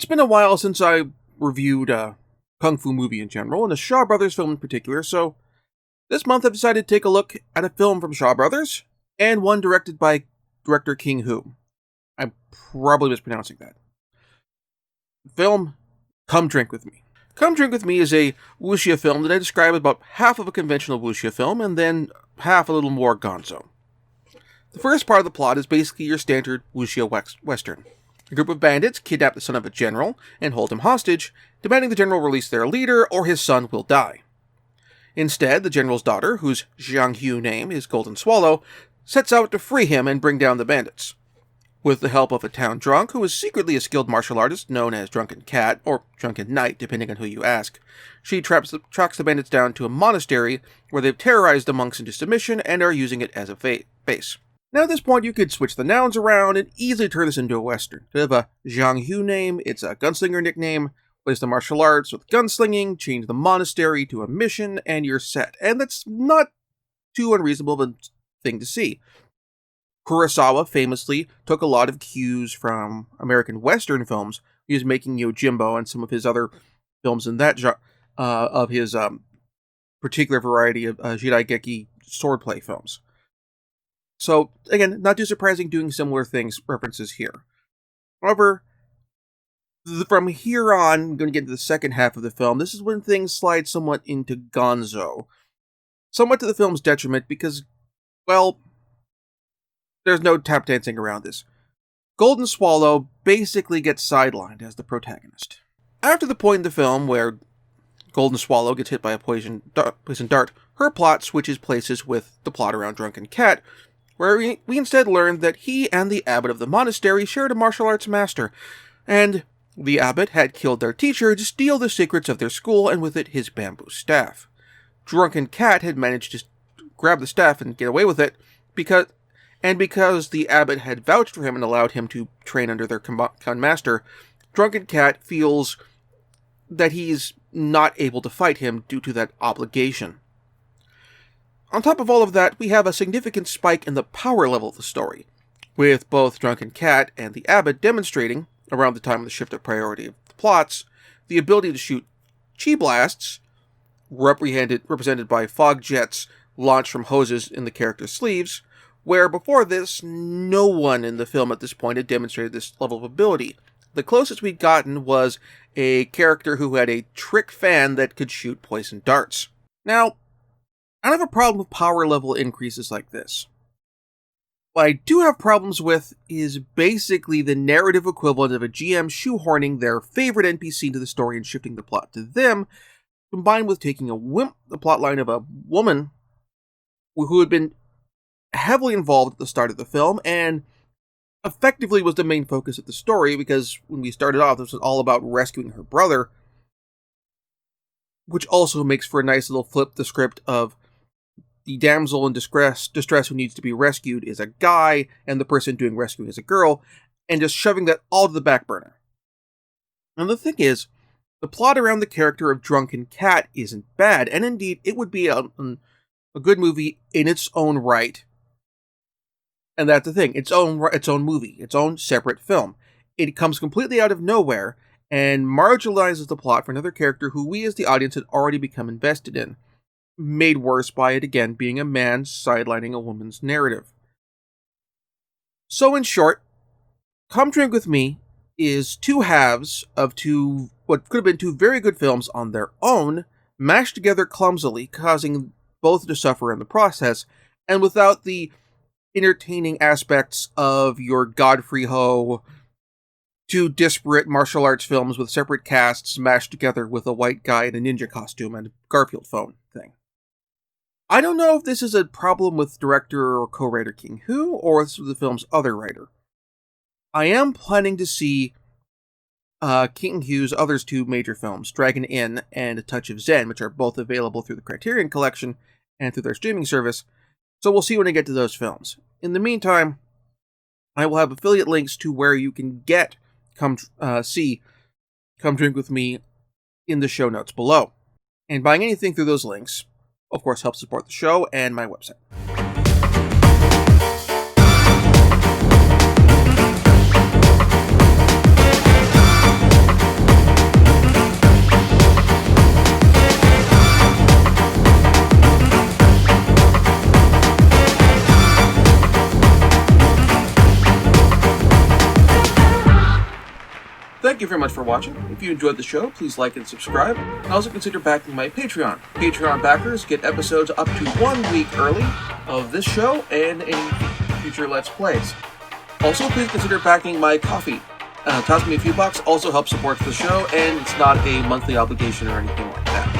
been a while since I reviewed a Kung Fu movie in general, and a Shaw Brothers film in particular, so this month I've decided to take a look at a film from Shaw Brothers, and one directed by director King Hu. I'm probably mispronouncing that. Film, Come Drink With Me. Come Drink With Me is a wuxia film that I describe as about half of a conventional wuxia film, and then half a little more gonzo. The first part of the plot is basically your standard wuxia western. A group of bandits kidnap the son of a general and hold him hostage, demanding the general release their leader or his son will die. Instead, the general's daughter, whose Zhang Yu name is Golden Swallow, sets out to free him and bring down the bandits. With the help of a town drunk who is secretly a skilled martial artist known as Drunken Cat, or Drunken Knight, depending on who you ask, she tracks the bandits down to a monastery where they've terrorized the monks into submission and are using it as a base. Now at this point you could switch the nouns around and easily turn this into a western. Instead of a Zhang Yu name, it's a gunslinger nickname, place the martial arts with gunslinging, change the monastery to a mission, and you're set. And that's not too unreasonable of a thing to see. Kurosawa famously took a lot of cues from American Western films. He was making Yojimbo and some of his other films in that genre, of his particular variety of Jidaigeki swordplay films. So, again, not too surprising doing similar things, references here. However, from here on, I'm going to get into the second half of the film. This is when things slide somewhat into gonzo. Somewhat to the film's detriment because, well, there's no tap dancing around this. Golden Swallow basically gets sidelined as the protagonist. After the point in the film where Golden Swallow gets hit by a poison dart, her plot switches places with the plot around Drunken Cat, where we instead learn that he and the abbot of the monastery shared a martial arts master, and the abbot had killed their teacher to steal the secrets of their school and with it his bamboo staff. Drunken Cat had managed to grab the staff and get away with it because the abbot had vouched for him and allowed him to train under their master, Drunken Cat feels that he's not able to fight him due to that obligation. On top of all of that, we have a significant spike in the power level of the story, with both Drunken Cat and the abbot demonstrating, around the time of the shift of priority of the plots, the ability to shoot chi blasts, represented by fog jets launched from hoses in the character's sleeves, where before this, no one in the film at this point had demonstrated this level of ability. The closest we'd gotten was a character who had a trick fan that could shoot poison darts. Now, I don't have a problem with power level increases like this. What I do have problems with is basically the narrative equivalent of a GM shoehorning their favorite NPC into the story and shifting the plot to them, combined with taking the plotline of a woman who had been heavily involved at the start of the film and effectively was the main focus of the story, because when we started off, this was all about rescuing her brother, which also makes for a nice little flip the script of the damsel in distress who needs to be rescued is a guy, and the person doing rescuing is a girl, and just shoving that all to the back burner. And the thing is, the plot around the character of Drunken Cat isn't bad, and indeed, it would be a good movie in its own right. And that's the thing, its own movie, its own separate film. It comes completely out of nowhere, and marginalizes the plot for another character who we as the audience had already become invested in, made worse by it again being a man sidelining a woman's narrative. So in short, Come Drink With Me is two halves of what could have been two very good films on their own, mashed together clumsily, causing both to suffer in the process, and without the entertaining aspects of your Godfrey Ho, two disparate martial arts films with separate casts mashed together with a white guy in a ninja costume and a Garfield phone thing. I don't know if this is a problem with director or co-writer King Hu, or this was the film's other writer. I am planning to see King Hu's other two major films, Dragon Inn and A Touch of Zen, which are both available through the Criterion Collection and through their streaming service, so we'll see when I get to those films. In the meantime, I will have affiliate links to where you can Come Drink With Me in the show notes below. And buying anything through those links, of course, helps support the show and my website. Thank you very much for watching. If you enjoyed the show, please like and subscribe. And also consider backing my Patreon. Patreon backers get episodes up to 1 week early of this show and any future Let's Plays. Also, please consider backing my Ko-fi. Toss me a few bucks also helps support the show, and it's not a monthly obligation or anything like that.